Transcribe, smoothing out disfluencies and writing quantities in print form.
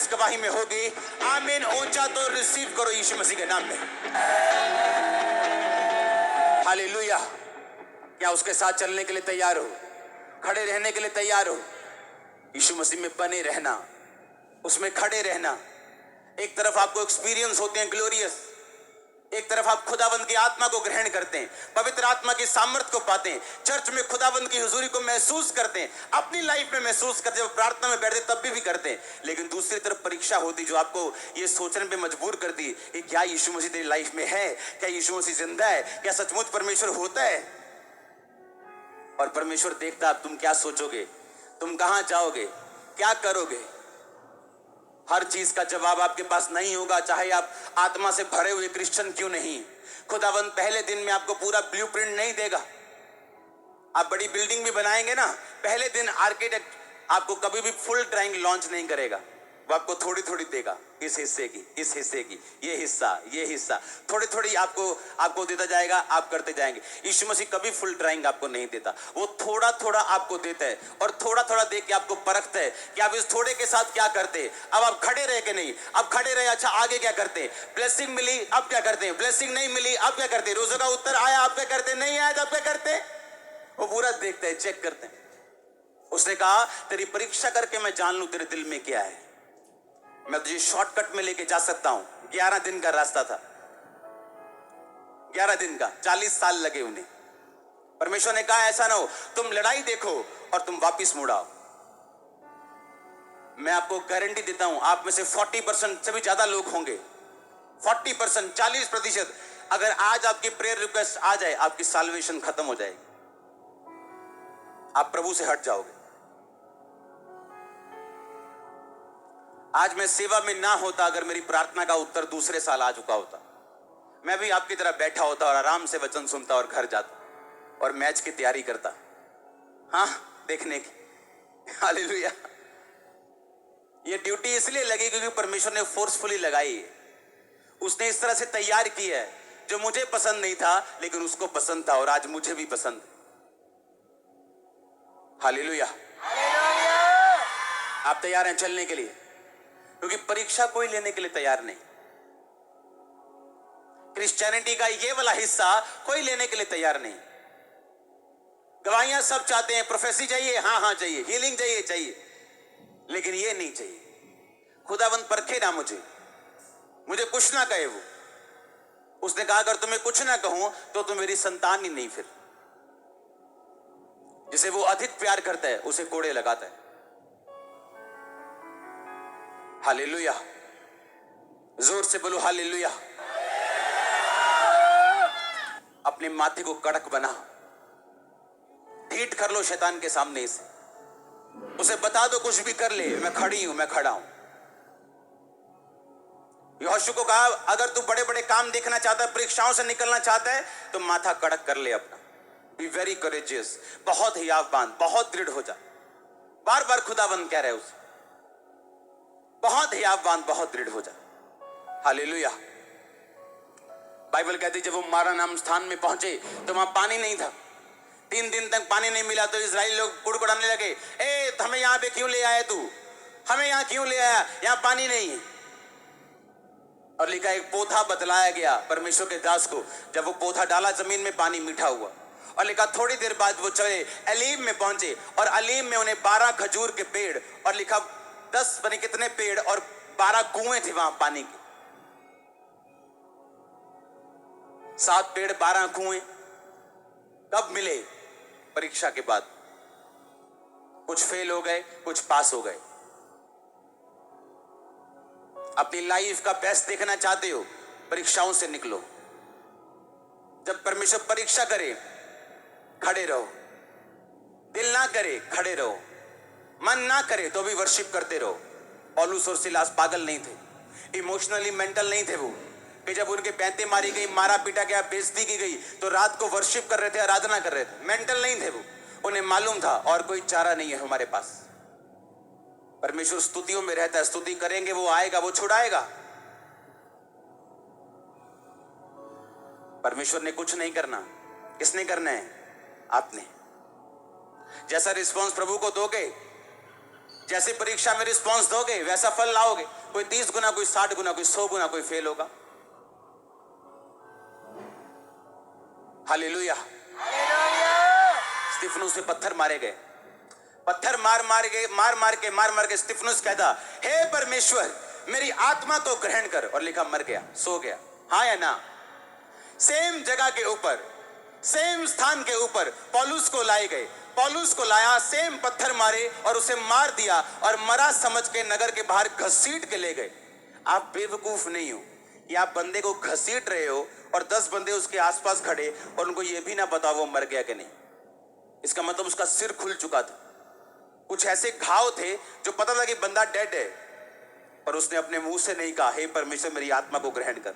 गवाही में होगी। आमीन। ऊंचा तो रिसीव करो यीशु मसीह के नाम में। हालेलुया। क्या उसके साथ चलने के लिए तैयार हो? खड़े रहने के लिए तैयार हो? यीशु मसीह में बने रहना, उसमें खड़े रहना। एक तरफ आपको एक्सपीरियंस होते हैं ग्लोरियस, एक तरफ आप खुदावंद की आत्मा को ग्रहण करते हैं, पवित्र आत्मा की सामर्थ को पाते हैं, चर्च में खुदावंद की हुजूरी को महसूस करते हैं, अपनी लाइफ में महसूस करते हैं, जब प्रार्थना में बैठते तब भी करते हैं। लेकिन दूसरी तरफ परीक्षा होती जो आपको ये सोचने पे मजबूर करती कि क्या यीशु मसीह तेरी लाइफ में है? क्या यीशु मसीह जिंदा है? क्या सचमुच परमेश्वर होता है? और परमेश्वर देखता अब तुम क्या सोचोगे, तुम कहां जाओगे, क्या करोगे। हर चीज का जवाब आपके पास नहीं होगा, चाहे आप आत्मा से भरे हुए क्रिश्चियन क्यों नहीं। खुदावंद पहले दिन में आपको पूरा ब्लूप्रिंट नहीं देगा। आप बड़ी बिल्डिंग भी बनाएंगे ना, पहले दिन आर्किटेक्ट आपको कभी भी फुल ड्राइंग लॉन्च नहीं करेगा, वो आपको थोड़ी थोड़ी देगा। इस हिस्से की, इस हिस्से की, ये हिस्सा थोड़ी थोड़ी आपको देता जाएगा, आप करते जाएंगे। यीशु मसीह कभी फुल ड्राइंग आपको नहीं देता, वो थोड़ा थोड़ा आपको देता है और थोड़ा थोड़ा दे के आपको परखता है कि आप इस थोड़े के साथ क्या करते। अब आप खड़े रहे कि नहीं? अब खड़े रहे, अच्छा आगे क्या करते? ब्लेसिंग मिली, अब क्या करते? ब्लेसिंग नहीं मिली, अब क्या करते? रोजों का उत्तर आया, आप क्या करते? नहीं आया, अब क्या करते? वो पूरा देखते हैं, चेक करते हैं। उसने कहा तेरी परीक्षा करके मैं जान लूं तेरे दिल में क्या है। मैं तुझे शॉर्टकट में लेके जा सकता हूं। 11 दिन का रास्ता था, 11 दिन का, 40 साल लगे उन्हें। परमेश्वर ने कहा ऐसा ना हो तुम लड़ाई देखो और तुम वापिस मुड़ाओ। मैं आपको गारंटी देता हूं आप में से 40% से भी ज्यादा लोग होंगे, 40%, 40%। अगर आज आपकी प्रेयर रिक्वेस्ट आ जाए, आपकी साल्वेशन खत्म हो जाएगी, आप प्रभु से हट जाओगे। आज मैं सेवा में ना होता, अगर मेरी प्रार्थना का उत्तर दूसरे साल आ चुका होता, मैं भी आपकी तरह बैठा होता और आराम से वचन सुनता और घर जाता और मैच की तैयारी करता, हाँ, देखने की। हालेलुया। ये ड्यूटी इसलिए लगी क्योंकि परमेश्वर ने फोर्सफुली लगाई है। उसने इस तरह से तैयार की है, जो मुझे पसंद नहीं था लेकिन उसको पसंद था और आज मुझे भी पसंद। हालेलुया। आप तैयार हैं चलने के लिए? क्योंकि परीक्षा कोई लेने के लिए तैयार नहीं। क्रिश्चियनिटी का ये वाला हिस्सा कोई लेने के लिए तैयार नहीं। गवाहियां सब चाहते हैं, प्रोफेसी चाहिए, हाँ चाहिए, हीलिंग चाहिए, लेकिन ये नहीं चाहिए। खुदावंद परखे ना मुझे कुछ ना कहे वो। उसने कहा अगर तुम्हें कुछ ना कहूं तो तुम मेरी संतान ही नहीं। फिर जिसे वो अधिक प्यार करता है उसे कोड़े लगाता है। हालेलुया। जोर से बोलो हालेलुया। अपने माथे को कड़क बना, ढीठ कर लो शैतान के सामने से। उसे बता दो कुछ भी कर ले, मैं खड़ी हूं, मैं खड़ा हूं। यहोशू को कहा अगर तू बड़े बड़े काम देखना चाहता है, परीक्षाओं से निकलना चाहता है, तो माथा कड़क कर ले अपना। बी वेरी करेजियस, बहुत हियावबान, बहुत दृढ़ हो जा। बार बार खुदाबंद कह रहे उसे, बहुत हियावबान, बहुत दृढ़ हो जा। हालेलुया। बाइबल कहती जब वो मारा नाम स्थान में पहुंचे तो वहां पानी नहीं था। 3 दिन तक पानी नहीं मिला तो इजराइली लोग कुड़कुड़ाने लगे, ए हमें यहां पे क्यों ले आया तू? हमें यहां क्यों ले आया? यहां पानी नहीं है। और लिखा एक पोथा बतलाया गया परमेश्वर के दास को, जब वो पोथा डाला जमीन में पानी मीठा हुआ। और लिखा थोड़ी देर बाद वो चले अलीम में पहुंचे और अलीम में उन्हें 12 खजूर के पेड़, और लिखा 10 बने कितने पेड़ और 12 कुएं थे वहां पानी के। 7 पेड़ 12 कुएं कब मिले? परीक्षा के बाद। कुछ फेल हो गए, कुछ पास हो गए। अपनी लाइफ का बेस्ट देखना चाहते हो, परीक्षाओं से निकलो। जब परमेश्वर परीक्षा करे खड़े रहो, दिल ना करे खड़े रहो, मन ना करे तो भी वर्शिप करते रहो। पौलुस और सिलास पागल नहीं थे, इमोशनली मेंटल नहीं थे वो, कि जब उनके पैंते मारी गई, मारा पीटा गया, बेइज्जती की गई तो रात को वर्शिप कर रहे थे, आराधना कर रहे थे। मेंटल नहीं थे वो, उन्हें मालूम था और कोई चारा नहीं है हमारे पास। परमेश्वर स्तुतियों में रहता है, स्तुति करेंगे वो आएगा, वो छुड़ाएगा। परमेश्वर ने कुछ नहीं करना, किसने करना है? आपने। जैसा रिस्पॉन्स प्रभु को दोगे, जैसे परीक्षा में रिस्पॉन्स दोगे वैसा फल लाओगे। कोई 30 गुना, कोई 60 गुना, कोई 100 गुना, कोई फेल होगा। हालेलुया। स्तिफनुस पे पत्थर मारे गए। पत्थर मार मार के स्तिफनुस कहता, हे परमेश्वर मेरी आत्मा को ग्रहण कर, और लिखा मर गया, सो गया। हाँ या ना? सेम जगह के ऊपर, सेम स्थान के ऊपर पौलुस को लाए गए। पौलुस को लाया, सेम पत्थर मारे और उसे मार दिया, और मरा समझ के नगर के बाहर घसीट के ले गए। आप बेवकूफ नहीं हो कि आप बंदे को घसीट रहे हो और 10 बंदे उसके आसपास खड़े और उनको यह भी ना पता वो मर गया कि नहीं। इसका मतलब उसका सिर खुल चुका था। कुछ ऐसे घाव थे जो पता था कि बंदा डेड है, पर उसने अपने मुंह से नहीं कहा, हे परमेश्वर मेरी आत्मा को ग्रहण कर।